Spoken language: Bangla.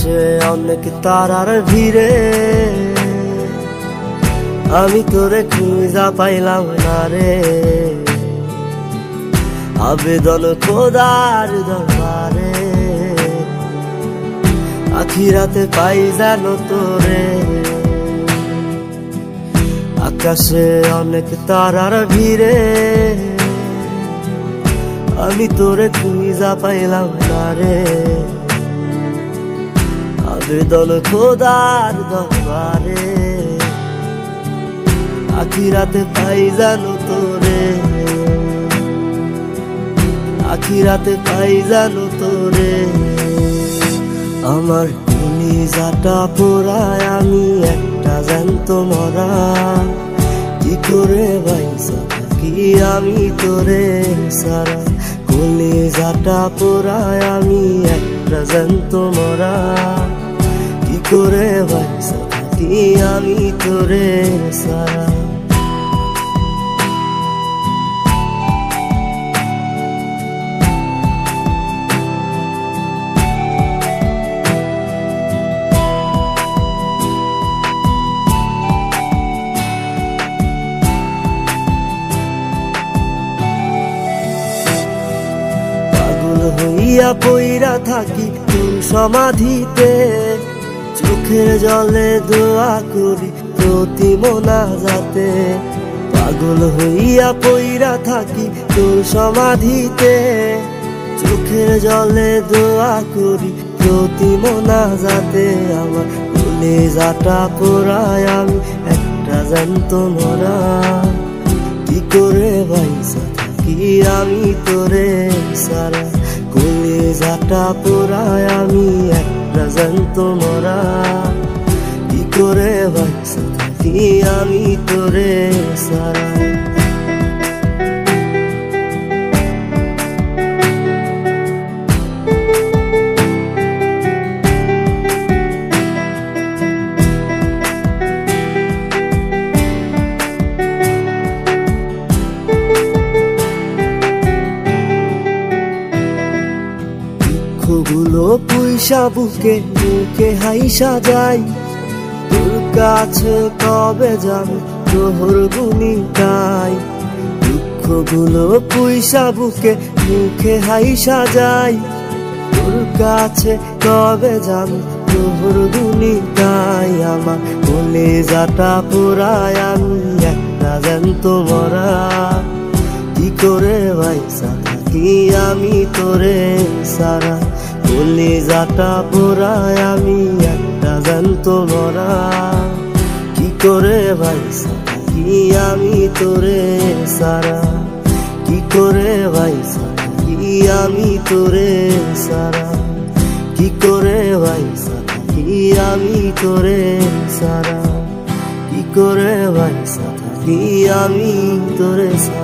আকাশে অনেক তারার ভিড়ে আমি তোরে খুঁজা পাইলাম না রে। আবেদন খোদার দরবারে আখিরাতে পাই জানো তোরে। আকাশে অনেক তারার ভিড়ে আমি তোরে খুঁজা পাইলাম না রে। আবেদন খোদার দরবারে আখিরাতে পাই জানো তোরে। আখিরাতে পাই জানো তোরে। আমার কলিজাটা পোড়ায় আমি একটা জ্যান্ত মরা। কি করে বাইসা থাকি আমি তোরে সারা। কলিজাটা পোড়ায় আমি একটা জ্যান্ত মরা। কি করে বাইসা থাকি আমি তোরে সারা। হইয়া পইরা থাকি তোর সমাধিতে। চোখের জলে দোয়া করি প্রতি মোনাজাতে। পাগল হইয়া পইরা থাকি তোর সমাধিতে। চোখের জলে দোয়া করি প্রতি মোনাজাতে। আমার কলিজাটা পোড়ায় আমি একটা জ্যান্ত মরা। কি করে বাইসা থাকি আমি তোরে সারা। কলিজাটা পোড়ায় আমি একটা জ্যান্ত মরা। কি করে বাইসা থাকি আমি তোরে সারা। গুলো পুইসা বুকে মুখে হাইসা যাই। তোর কাছে কবে যাবে তোর গুনি গাই। দুঃখগুলো পুইসা বুকে মুখে হাইসা যাই। তোর কাছে কবে যাবে তোর গুনি গাই। আমার কলিজাটা পোড়ায় আমি একটা জ্যান্ত মরা। কি করে বাইসা থাকি আমি তোরে সারা। কলিজাটা পোড়ায় আমি একটা জ্যান্ত মরা। কি করে বাইসা থাকি আমি তোরে সারা। কি করে বাইসা থাকি আমি তোরে সারা। কি করে বাইসা থাকি আমি তোরে সারা। কি করে বাইসা থাকি আমি তোরে সারা।